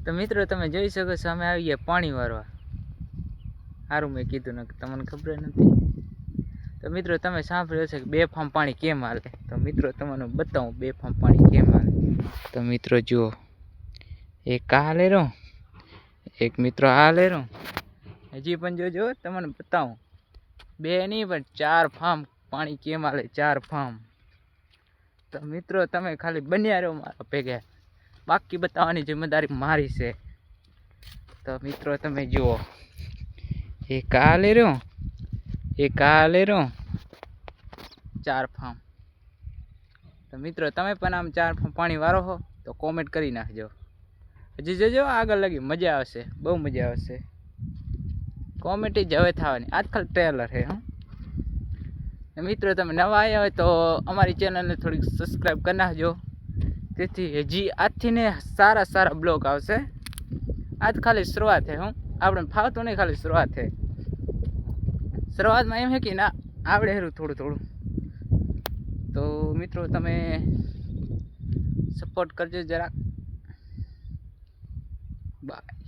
તો મિત્રો તમે જોઈ શકો છો, અમે આવી ગયા પાણી વારવા. સારું મેં કીધું ને, તમને ખબર નથી. તો મિત્રો તમે સાંભળ્યો છે કે 2 ફાર્મ પાણી કેમ હાલે. તો મિત્રો તમને બતાવું 2 ફાર્મ પાણી કેમ હાલે. તો મિત્રો જુઓ, એક આ લેરો, એક મિત્રો આ લેરો. હજી પણ જોજો, તમને બતાવું 2 નહીં પણ 4 ફાર્મ પાણી કેમ હાલે. 4 ફાર્મ. તો મિત્રો તમે ખાલી બન્યા રહો મારા ભેગા, બાકી બતાવવાની જિમ્મેદારી મારી છે. તો મિત્રો તમે જુઓ, એક આ લેરો, એક આ લેરો, 4 ફાર્મ. તો મિત્રો તમે પણ આમ 4 ફાર્મ પાણી વારો હો તો કોમેન્ટ કરી નાખજો. હજી જોજો, આગળ લગી મજા આવશે, બહુ મજા આવશે. કોમેન્ટ જ હવે થવાની, આજકાલ ટ્રેલર છે. મિત્રો તમે નવા આવ્યા હોય તો અમારી ચેનલને થોડીક સબસ્ક્રાઈબ કરી નાખજો, તેથી હજી આજથી ને સારા સારા બ્લોગ આવશે. આજ ખાલી શરૂઆત છે. આપણે ફાવતું નહીં, ખાલી શરૂઆત છે. શરૂઆતમાં એમ છે કે ના આવડે હેરું થોડું થોડું. તો મિત્રો તમે સપોર્ટ કરજો જરાક. બાય.